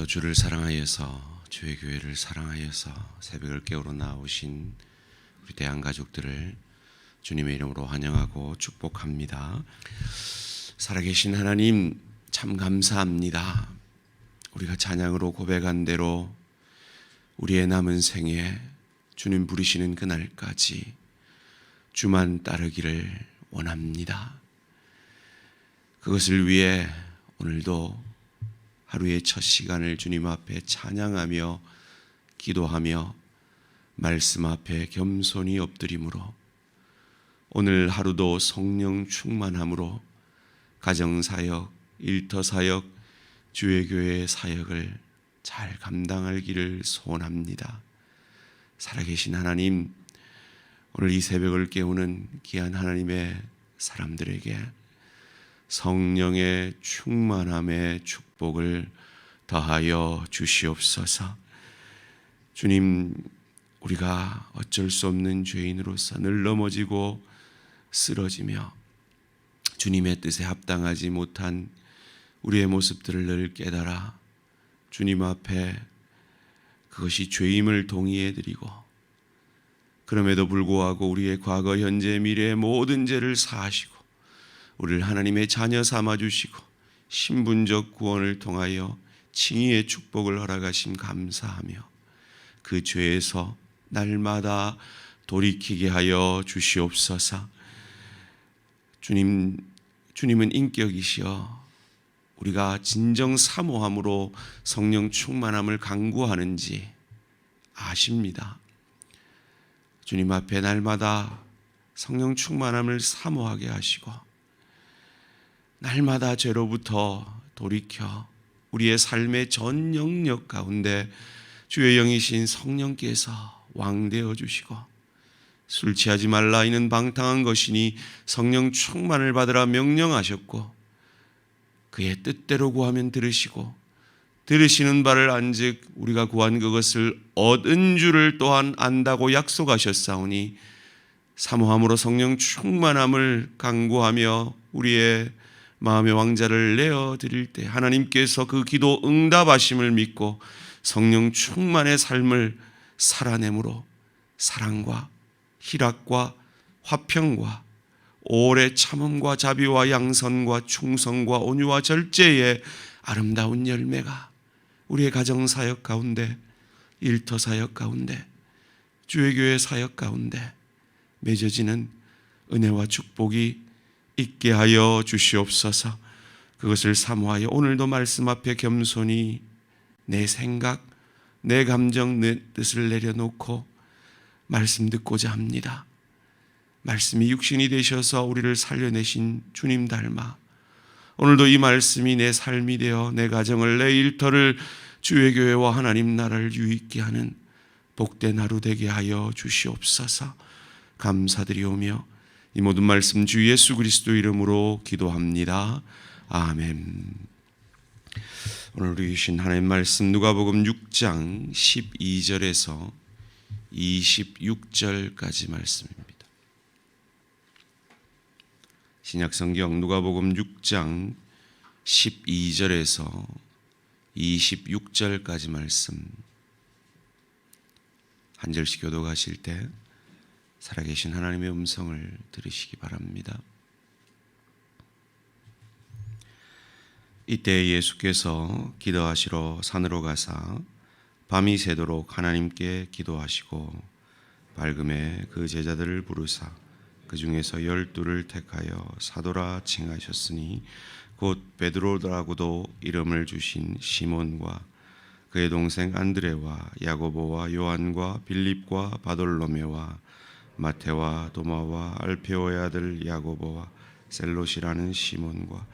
주를 사랑하여서 주의 교회를 사랑하여서 새벽을 깨우러 나오신 우리 대한가족들을 주님의 이름으로 환영하고 축복합니다. 살아계신 하나님 참 감사합니다. 우리가 찬양으로 고백한 대로 우리의 남은 생에 주님 부르시는 그날까지 주만 따르기를 원합니다. 그것을 위해 오늘도 하루의 첫 시간을 주님 앞에 찬양하며 기도하며 말씀 앞에 겸손히 엎드림으로 오늘 하루도 성령 충만함으로 가정사역, 일터사역, 주의 교회의 사역을 잘 감당하기를 소원합니다. 살아계신 하나님, 오늘 이 새벽을 깨우는 귀한 하나님의 사람들에게 성령의 충만함의 축복을 더하여 주시옵소서. 주님, 우리가 어쩔 수 없는 죄인으로서 늘 넘어지고 쓰러지며 주님의 뜻에 합당하지 못한 우리의 모습들을 늘 깨달아 주님 앞에 그것이 죄임을 동의해드리고 그럼에도 불구하고 우리의 과거, 현재, 미래의 모든 죄를 사하시고 우리를 하나님의 자녀 삼아주시고 신분적 구원을 통하여 칭의의 축복을 허락하심 감사하며 그 죄에서 날마다 돌이키게 하여 주시옵소서. 주님은 인격이시여 우리가 진정 사모함으로 성령 충만함을 간구하는지 아십니다. 주님 앞에 날마다 성령 충만함을 사모하게 하시고 날마다 죄로부터 돌이켜 우리의 삶의 전 영역 가운데 주의 영이신 성령께서 왕되어 주시고 술 취하지 말라 이는 방탕한 것이니 성령 충만을 받으라 명령하셨고 그의 뜻대로 구하면 들으시고 들으시는 바를 안즉 우리가 구한 그것을 얻은 줄을 또한 안다고 약속하셨사오니 사모함으로 성령 충만함을 간구하며 우리의 마음의 왕자를 내어드릴 때 하나님께서 그 기도 응답하심을 믿고 성령 충만의 삶을 살아내므로 사랑과 희락과 화평과 오래 참음과 자비와 양선과 충성과 온유와 절제의 아름다운 열매가 우리의 가정사역 가운데 일터사역 가운데 주의 교회 사역 가운데 맺어지는 은혜와 축복이 있게 하여 주시옵소서. 그것을 사모하여 오늘도 말씀 앞에 겸손히 내 생각, 내 감정, 내 뜻을 내려놓고 말씀 듣고자 합니다. 말씀이 육신이 되셔서 우리를 살려내신 주님 닮아 오늘도 이 말씀이 내 삶이 되어 내 가정을, 내 일터를 주의 교회와 하나님 나라를 유익게 하는 복된 하루 되게 하여 주시옵소서. 감사드리오며 이 모든 말씀 주 예수 그리스도 이름으로 기도합니다. 아멘. 오늘 우리 주신 하나님 말씀 누가복음 6장 12절에서 26절까지 말씀입니다. 신약성경 누가복음 6장 12절에서 26절까지 말씀 한 절씩 교독하실 때 살아계신 하나님의 음성을 들으시기 바랍니다. 이때 예수께서 기도하시러 산으로 가사 밤이 새도록 하나님께 기도하시고 밝음에 그 제자들을 부르사 그 중에서 12를 택하여 사도라 칭하셨으니 곧 베드로라고도 이름을 주신 시몬과 그의 동생 안드레와 야고보와 요한과 빌립과 바돌로메와 마테와 도마와 알페오의 아들 야고보와 셀롯이라는 시몬과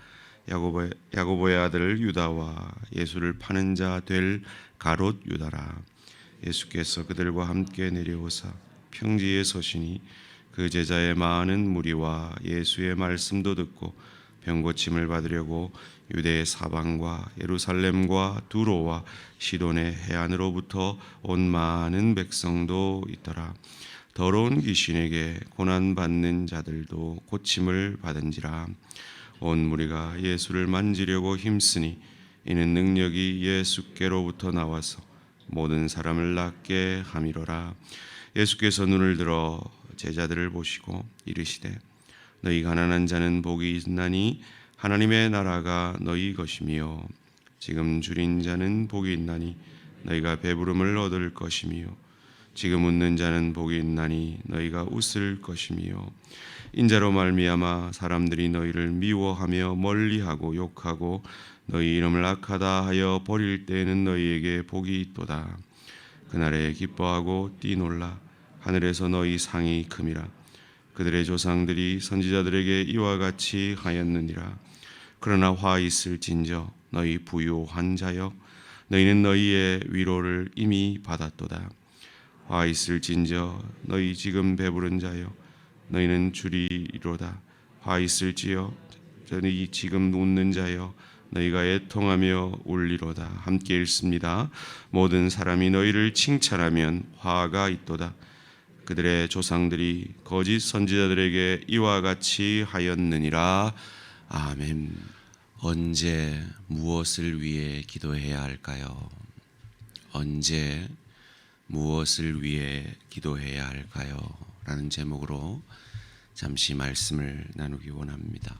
야고보의 아들 유다와 예수를 파는 자 될 가롯 유다라. 예수께서 그들과 함께 내려오사 평지에 서시니 그 제자의 많은 무리와 예수의 말씀도 듣고 병고침을 받으려고 유대의 사방과 예루살렘과 두로와 시돈의 해안으로부터 온 많은 백성도 있더라. 더러운 귀신에게 고난받는 자들도 고침을 받은지라. 온 무리가 예수를 만지려고 힘쓰니 이는 능력이 예수께로부터 나와서 모든 사람을 낫게 함이로라. 예수께서 눈을 들어 제자들을 보시고 이르시되 너희 가난한 자는 복이 있나니 하나님의 나라가 너희 것이며 지금 줄인 자는 복이 있나니 너희가 배부름을 얻을 것이며 지금 웃는 자는 복이 있나니 너희가 웃을 것이며 인자로 말미암아 사람들이 너희를 미워하며 멀리하고 욕하고 너희 이름을 악하다 하여 버릴 때에는 너희에게 복이 있도다. 그날에 기뻐하고 뛰놀라. 하늘에서 너희 상이 큼이라. 그들의 조상들이 선지자들에게 이와 같이 하였느니라. 그러나 화 있을진저 너희 부요한 자여 너희는 너희의 위로를 이미 받았도다. 화 있을진저 너희 지금 배부른 자여 너희는 주리로다. 화 있을지어 너희 지금 웃는 자여 너희가 애통하며 울리로다. 함께 읽습니다. 모든 사람이 너희를 칭찬하면 화가 있도다. 그들의 조상들이 거짓 선지자들에게 이와 같이 하였느니라. 아멘. 언제 무엇을 위해 기도해야 할까요? 언제 무엇을 위해 기도해야 할까요? 라는 제목으로 잠시 말씀을 나누기 원합니다.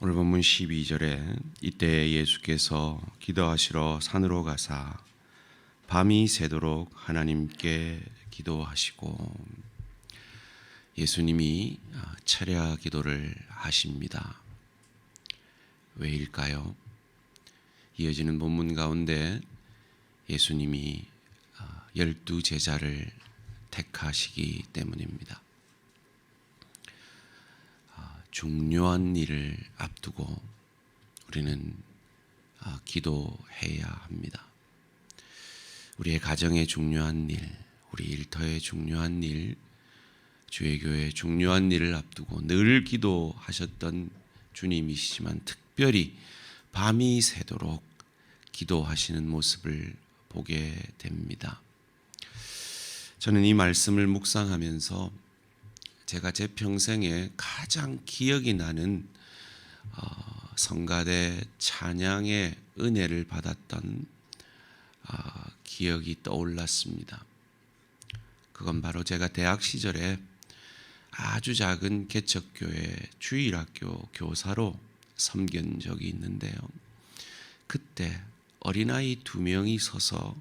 오늘 본문 12절에 이때 예수께서 기도하시러 산으로 가사 밤이 새도록 하나님께 기도하시고, 예수님이 철야 기도를 하십니다. 왜일까요? 이어지는 본문 가운데 예수님이 12제자를 택하시기 때문입니다. 중요한 일을 앞두고 우리는 기도해야 합니다. 우리의 가정의 중요한 일, 우리 일터의 중요한 일, 주의 교회의 중요한 일을 앞두고 늘 기도하셨던 주님이시지만 특별히 밤이 새도록 기도하시는 모습을 보게 됩니다. 저는 이 말씀을 묵상하면서 제가 제 평생에 가장 기억이 나는 성가대 찬양의 은혜를 받았던 기억이 떠올랐습니다. 그건 바로 제가 대학 시절에 아주 작은 개척교회 주일학교 교사로 섬긴 적이 있는데요. 그때 어린아이 2명이 서서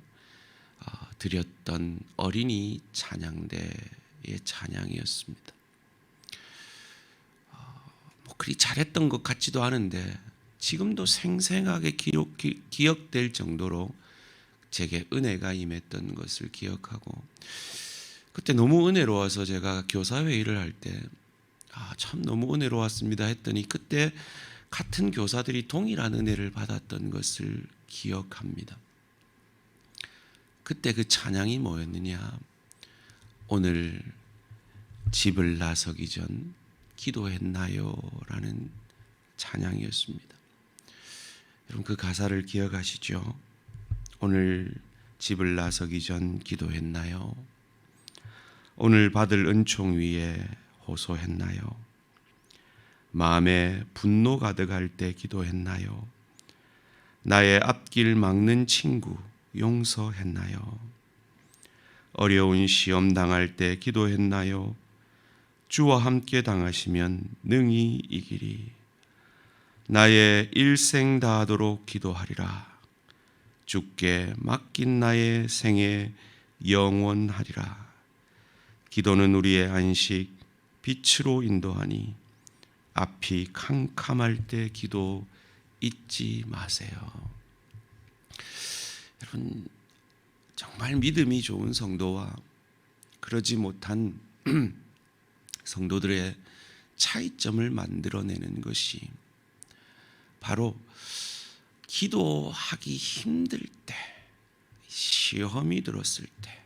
드렸던 어린이 찬양대의 찬양이었습니다. 그리 잘했던 것 같지도 않은데 지금도 생생하게 기억될 정도로 제게 은혜가 임했던 것을 기억하고, 그때 너무 은혜로워서 제가 교사회의를 할 때 참 너무 은혜로웠습니다 했더니 그때 같은 교사들이 동일한 은혜를 받았던 것을 기억합니다. 그때 그 찬양이 뭐였느냐? 오늘 집을 나서기 전 기도했나요? 라는 찬양이었습니다. 여러분 그 가사를 기억하시죠? 오늘 집을 나서기 전 기도했나요? 오늘 받을 은총 위에 호소했나요? 마음에 분노 가득할 때 기도했나요? 나의 앞길 막는 친구 용서했나요? 어려운 시험 당할 때 기도했나요? 주와 함께 당하시면 능히 이기리. 나의 일생 다하도록 기도하리라. 주께 맡긴 나의 생애 영원하리라. 기도는 우리의 안식, 빛으로 인도하니 앞이 캄캄할 때 기도 잊지 마세요. 여러분 정말 믿음이 좋은 성도와 그러지 못한 성도들의 차이점을 만들어내는 것이 바로 기도하기 힘들 때, 시험이 들었을 때,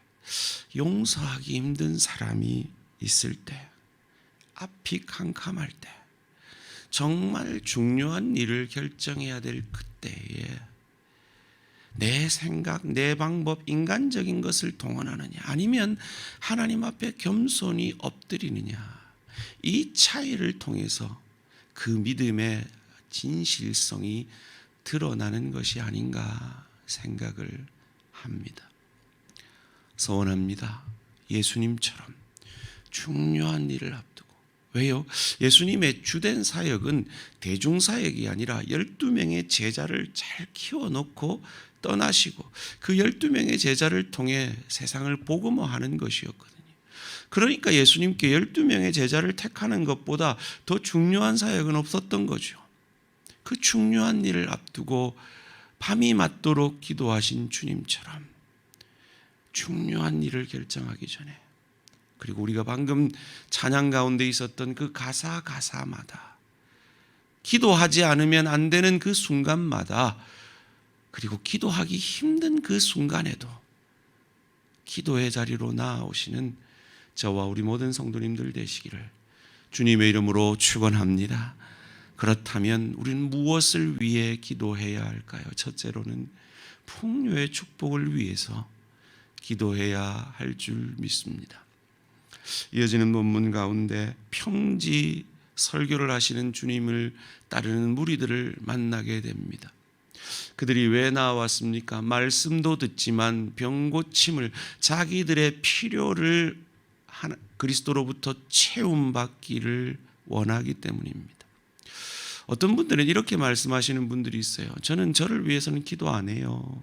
용서하기 힘든 사람이 있을 때, 앞이 캄캄할 때, 정말 중요한 일을 결정해야 될 그때에 내 생각, 내 방법, 인간적인 것을 동원하느냐 아니면 하나님 앞에 겸손히 엎드리느냐, 이 차이를 통해서 그 믿음의 진실성이 드러나는 것이 아닌가 생각을 합니다. 소원합니다. 예수님처럼 중요한 일을 앞두고. 왜요? 예수님의 주된 사역은 대중사역이 아니라 12명의 제자를 잘 키워놓고 떠나시고 그 12명의 제자를 통해 세상을 복음화하는 것이었거든요. 그러니까 예수님께 12명의 제자를 택하는 것보다 더 중요한 사역은 없었던 거죠. 그 중요한 일을 앞두고 밤이 맞도록 기도하신 주님처럼 중요한 일을 결정하기 전에, 그리고 우리가 방금 찬양 가운데 있었던 그 가사마다 기도하지 않으면 안 되는 그 순간마다, 그리고 기도하기 힘든 그 순간에도 기도의 자리로 나아오시는 저와 우리 모든 성도님들 되시기를 주님의 이름으로 축원합니다. 그렇다면 우리는 무엇을 위해 기도해야 할까요? 첫째로는 풍요의 축복을 위해서 기도해야 할 줄 믿습니다. 이어지는 본문 가운데 평지 설교를 하시는 주님을 따르는 무리들을 만나게 됩니다. 그들이 왜 나왔습니까? 말씀도 듣지만 병고침을, 자기들의 필요를 그리스도로부터 채움받기를 원하기 때문입니다. 어떤 분들은 이렇게 말씀하시는 분들이 있어요. 저는 저를 위해서는 기도 안 해요.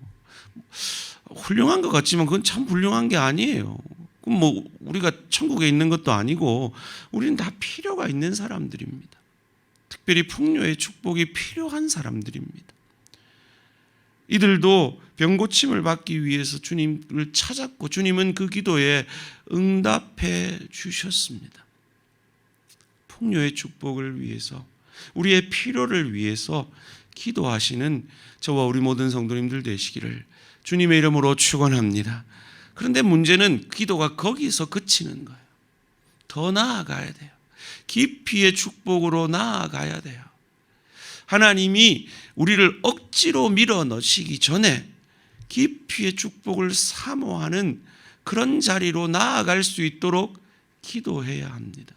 훌륭한 것 같지만 그건 참 훌륭한 게 아니에요. 뭐 우리가 천국에 있는 것도 아니고 우리는 다 필요가 있는 사람들입니다. 특별히 풍요의 축복이 필요한 사람들입니다. 이들도 병고침을 받기 위해서 주님을 찾았고 주님은 그 기도에 응답해 주셨습니다. 풍요의 축복을 위해서, 우리의 필요를 위해서 기도하시는 저와 우리 모든 성도님들 되시기를 주님의 이름으로 축원합니다. 그런데 문제는 기도가 거기서 그치는 거예요. 더 나아가야 돼요. 깊이의 축복으로 나아가야 돼요. 하나님이 우리를 억지로 밀어넣으시기 전에 깊이의 축복을 사모하는 그런 자리로 나아갈 수 있도록 기도해야 합니다.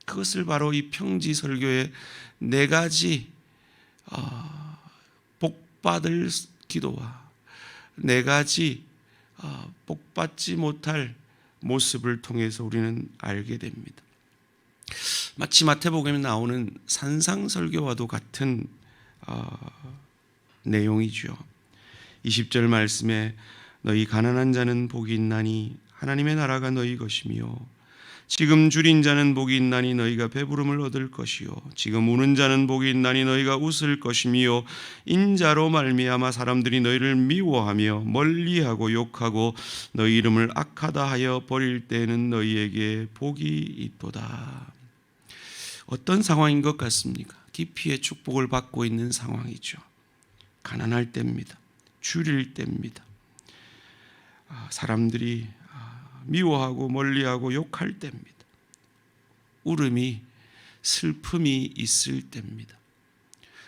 그것을 바로 이 평지 설교의 4가지 복받을 기도와 4가지 복받지 못할 모습을 통해서 우리는 알게 됩니다. 마치 마태복음에 나오는 산상설교와도 같은 내용이죠. 20절 말씀에 너희 가난한 자는 복이 있나니 하나님의 나라가 너희 것이며 지금 줄인 자는 복이 있나니 너희가 배부름을 얻을 것이요 지금 우는 자는 복이 있나니 너희가 웃을 것이며 인자로 말미암아 사람들이 너희를 미워하며 멀리하고 욕하고 너희 이름을 악하다 하여 버릴 때에는 너희에게 복이 있도다. 어떤 상황인 것 같습니까? 깊이의 축복을 받고 있는 상황이죠. 가난할 때입니다. 줄일 때입니다. 사람들이 미워하고 멀리하고 욕할 때입니다. 울음이, 슬픔이 있을 때입니다.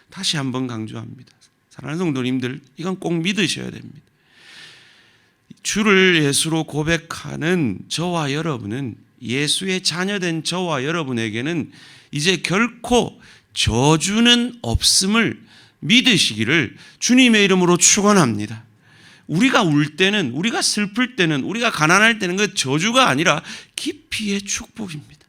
다시 한번 강조합니다. 사랑하는 성도님들, 이건 꼭 믿으셔야 됩니다. 주를 예수로 고백하는 저와 여러분은, 예수의 자녀된 저와 여러분에게는 이제 결코 저주는 없음을 믿으시기를 주님의 이름으로 축원합니다. 우리가 울 때는, 우리가 슬플 때는, 우리가 가난할 때는 그 저주가 아니라 깊이의 축복입니다.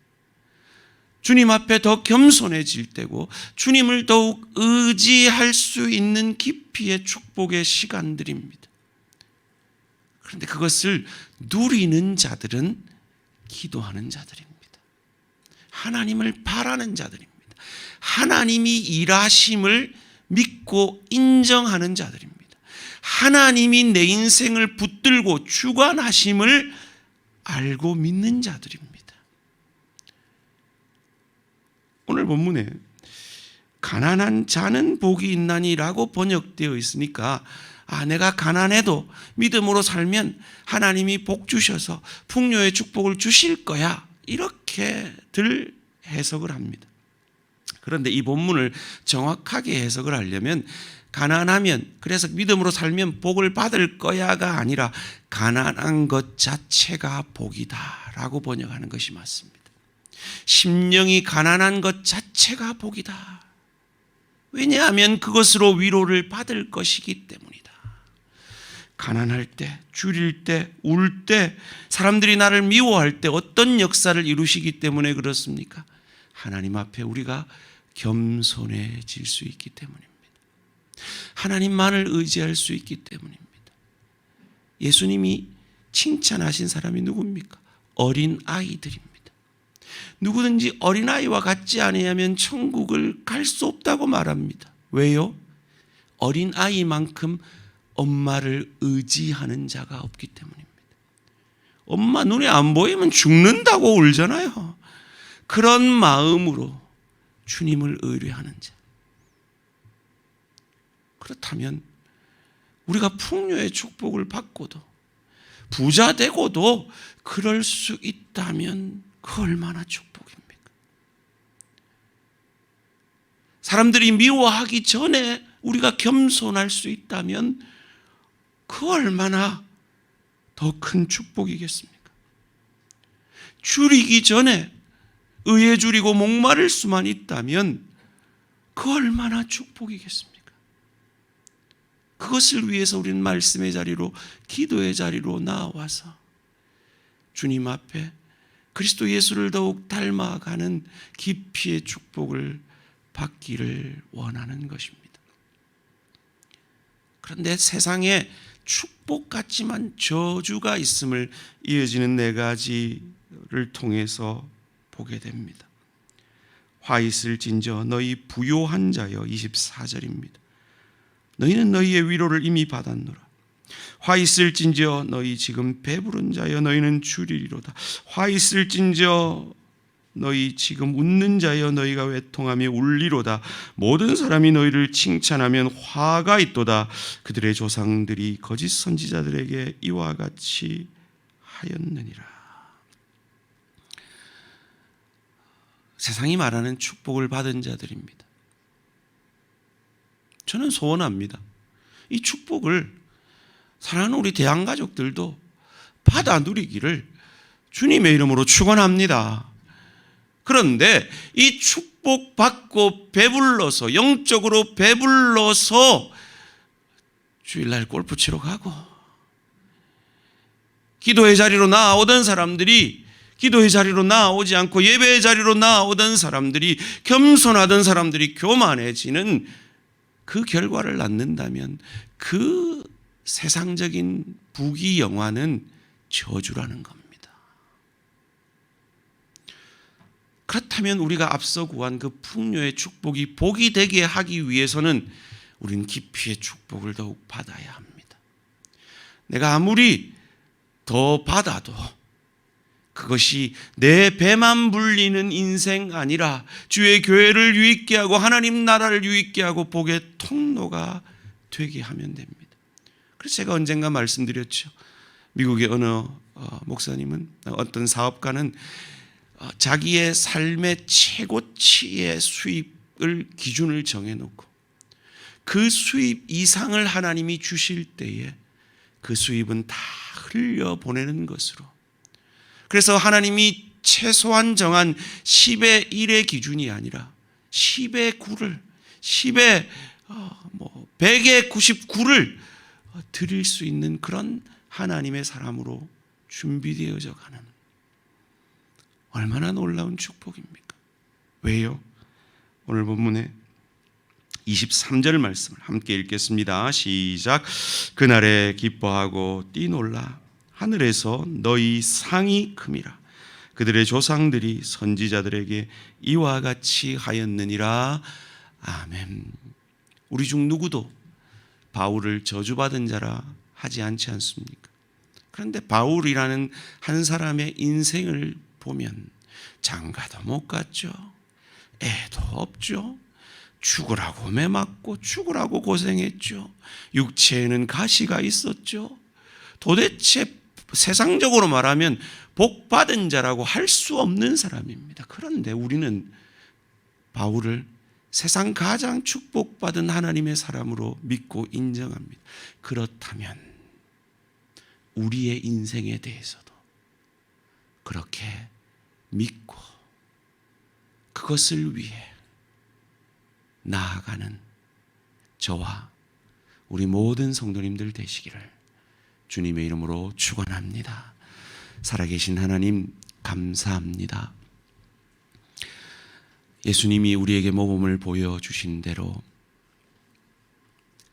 주님 앞에 더 겸손해질 때고 주님을 더욱 의지할 수 있는 깊이의 축복의 시간들입니다. 그런데 그것을 누리는 자들은 기도하는 자들입니다. 하나님을 바라는 자들입니다. 하나님이 일하심을 믿고 인정하는 자들입니다. 하나님이 내 인생을 붙들고 주관하심을 알고 믿는 자들입니다. 오늘 본문에 가난한 자는 복이 있나니라고 번역되어 있으니까 내가 가난해도 믿음으로 살면 하나님이 복 주셔서 풍요의 축복을 주실 거야, 이렇게들 해석을 합니다. 그런데 이 본문을 정확하게 해석을 하려면 가난하면, 그래서 믿음으로 살면 복을 받을 거야가 아니라 가난한 것 자체가 복이다 라고 번역하는 것이 맞습니다. 심령이 가난한 것 자체가 복이다. 왜냐하면 그것으로 위로를 받을 것이기 때문이다. 가난할 때, 줄일 때, 울 때, 사람들이 나를 미워할 때 어떤 역사를 이루시기 때문에 그렇습니까? 하나님 앞에 우리가 겸손해질 수 있기 때문입니다. 하나님만을 의지할 수 있기 때문입니다. 예수님이 칭찬하신 사람이 누굽니까? 어린 아이들입니다. 누구든지 어린아이와 같지 아니하면 천국을 갈 수 없다고 말합니다. 왜요? 어린아이만큼 엄마를 의지하는 자가 없기 때문입니다. 엄마 눈에 안 보이면 죽는다고 울잖아요. 그런 마음으로 주님을 의뢰하는 자. 그렇다면 우리가 풍요의 축복을 받고도 부자 되고도 그럴 수 있다면 그 얼마나 축복입니까? 사람들이 미워하기 전에 우리가 겸손할 수 있다면 그 얼마나 더 큰 축복이겠습니까? 줄이기 전에 의에 줄이고 목마를 수만 있다면 그 얼마나 축복이겠습니까? 그것을 위해서 우리는 말씀의 자리로, 기도의 자리로 나와서 주님 앞에 그리스도 예수를 더욱 닮아가는 깊이의 축복을 받기를 원하는 것입니다. 그런데 세상에 축복 같지만 저주가 있음을 이어지는 네 가지를 통해서 보게 됩니다. 화 있을 진저 너희 부요한 자여, 24절입니다. 너희는 너희의 위로를 이미 받았노라. 화 있을진저 너희 지금 배부른 자여, 너희는 줄이리로다. 화 있을진저 너희 지금 웃는 자여, 너희가 외통하며 울리로다. 모든 사람이 너희를 칭찬하면 화가 있도다. 그들의 조상들이 거짓 선지자들에게 이와 같이 하였느니라. 세상이 말하는 축복을 받은 자들입니다. 저는 소원합니다. 이 축복을 사랑하는 우리 대한가족들도 받아 누리기를 주님의 이름으로 축원합니다. 그런데 이 축복 받고 배불러서, 영적으로 배불러서 주일날 골프 치러 가고 기도의 자리로 나아오던 사람들이 기도의 자리로 나아오지 않고 예배의 자리로 나아오던 사람들이, 겸손하던 사람들이 교만해지는 그 결과를 낳는다면 그 세상적인 부귀영화는 저주라는 겁니다. 그렇다면 우리가 앞서 구한 그 풍요의 축복이 복이 되게 하기 위해서는 우리는 깊이의 축복을 더욱 받아야 합니다. 내가 아무리 더 받아도 그것이 내 배만 불리는 인생 아니라 주의 교회를 유익게 하고 하나님 나라를 유익게 하고 복의 통로가 되게 하면 됩니다. 그래서 제가 언젠가 말씀드렸죠. 미국의 어느 목사님은, 어떤 사업가는 자기의 삶의 최고치의 수입을 기준을 정해놓고 그 수입 이상을 하나님이 주실 때에 그 수입은 다 흘려보내는 것으로, 그래서 하나님이 최소한 정한 10의 1의 기준이 아니라 10의 9를 10의 100의 99를 드릴 수 있는 그런 하나님의 사람으로 준비되어져 가는, 얼마나 놀라운 축복입니까? 왜요? 오늘 본문에 23절 말씀을 함께 읽겠습니다. 시작. 그날에 기뻐하고 뛰놀라. 하늘에서 너희 상이 큼이라. 그들의 조상들이 선지자들에게 이와 같이 하였느니라. 아멘. 우리 중 누구도 바울을 저주받은 자라 하지 않지 않습니까? 그런데 바울이라는 한 사람의 인생을 보면 장가도 못 갔죠. 애도 없죠. 죽으라고 매맞고 죽으라고 고생했죠. 육체에는 가시가 있었죠. 도대체 세상적으로 말하면 복 받은 자라고 할 수 없는 사람입니다. 그런데 우리는 바울을 세상 가장 축복받은 하나님의 사람으로 믿고 인정합니다. 그렇다면 우리의 인생에 대해서도 그렇게 믿고 그것을 위해 나아가는 저와 우리 모든 성도님들 되시기를 주님의 이름으로 축원합니다. 살아계신 하나님 감사합니다. 예수님이 우리에게 모범을 보여주신 대로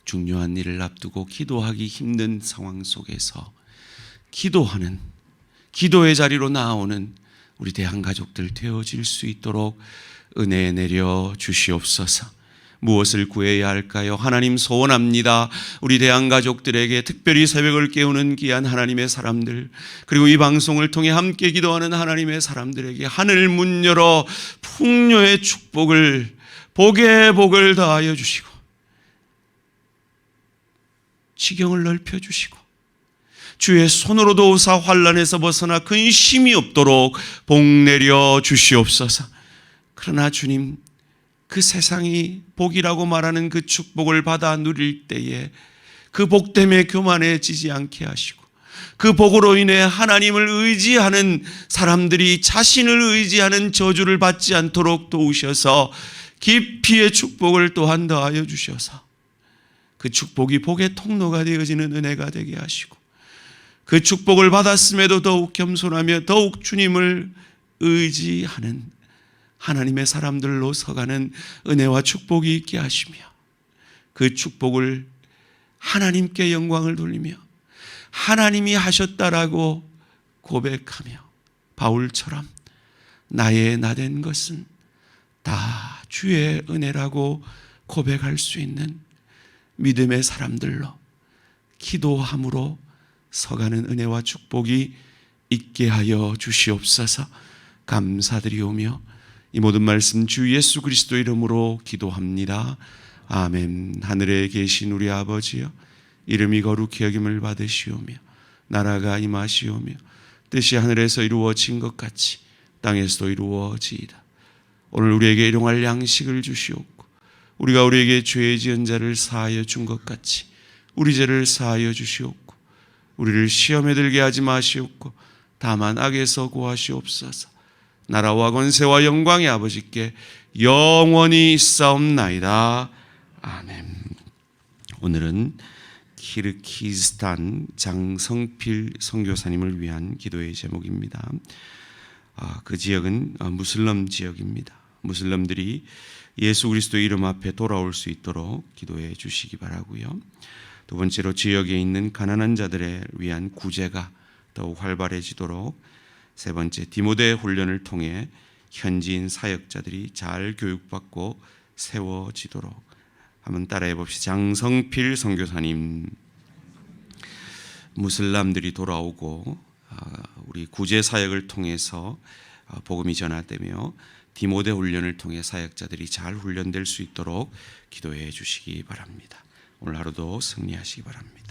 중요한 일을 앞두고 기도하기 힘든 상황 속에서 기도하는, 기도의 자리로 나아오는 우리 대한가족들 되어질 수 있도록 은혜 내려 주시옵소서. 무엇을 구해야 할까요? 하나님 소원합니다. 우리 대한가족들에게 특별히 새벽을 깨우는 귀한 하나님의 사람들, 그리고 이 방송을 통해 함께 기도하는 하나님의 사람들에게 하늘 문 열어 풍요의 축복을, 복의 복을 더하여 주시고 지경을 넓혀 주시고 주의 손으로 도우사 환난에서 벗어나 근심이 없도록 복 내려 주시옵소서. 그러나 주님, 그 세상이 복이라고 말하는 그 축복을 받아 누릴 때에 그 복 때문에 교만해지지 않게 하시고, 그 복으로 인해 하나님을 의지하는 사람들이 자신을 의지하는 저주를 받지 않도록 도우셔서 깊이의 축복을 또한 더하여 주셔서 그 축복이 복의 통로가 되어지는 은혜가 되게 하시고, 그 축복을 받았음에도 더욱 겸손하며 더욱 주님을 의지하는 하나님의 사람들로 서가는 은혜와 축복이 있게 하시며, 그 축복을 하나님께 영광을 돌리며 하나님이 하셨다라고 고백하며 바울처럼 나의 나된 것은 다 주의 은혜라고 고백할 수 있는 믿음의 사람들로 기도함으로 서가는 은혜와 축복이 있게 하여 주시옵소서. 감사드리오며 이 모든 말씀 주 예수 그리스도 이름으로 기도합니다. 아멘. 하늘에 계신 우리 아버지여, 이름이 거룩히 여김을 받으시오며 나라가 임하시오며 뜻이 하늘에서 이루어진 것 같이 땅에서도 이루어지이다. 오늘 우리에게 일용할 양식을 주시옵고, 우리가 우리에게 죄 지은 자를 사하여 준 것 같이 우리 죄를 사하여 주시옵고, 우리를 시험에 들게 하지 마시옵고 다만 악에서 구하시옵소서. 나라와 권세와 영광의 아버지께 영원히 있사옵나이다. 아멘. 오늘은 키르기스탄 장성필 선교사님을 위한 기도의 제목입니다. 그 지역은 무슬림 지역입니다. 무슬림들이 예수 그리스도 이름 앞에 돌아올 수 있도록 기도해 주시기 바라고요. 두 번째로 지역에 있는 가난한 자들을 위한 구제가 더욱 활발해지도록, 세 번째 디모데 훈련을 통해 현지인 사역자들이 잘 교육받고 세워지도록 한번 따라해 봅시다. 장성필 선교사님, 무슬림들이 돌아오고 우리 구제 사역을 통해서 복음이 전하되며 디모데 훈련을 통해 사역자들이 잘 훈련될 수 있도록 기도해 주시기 바랍니다. 오늘 하루도 승리하시기 바랍니다.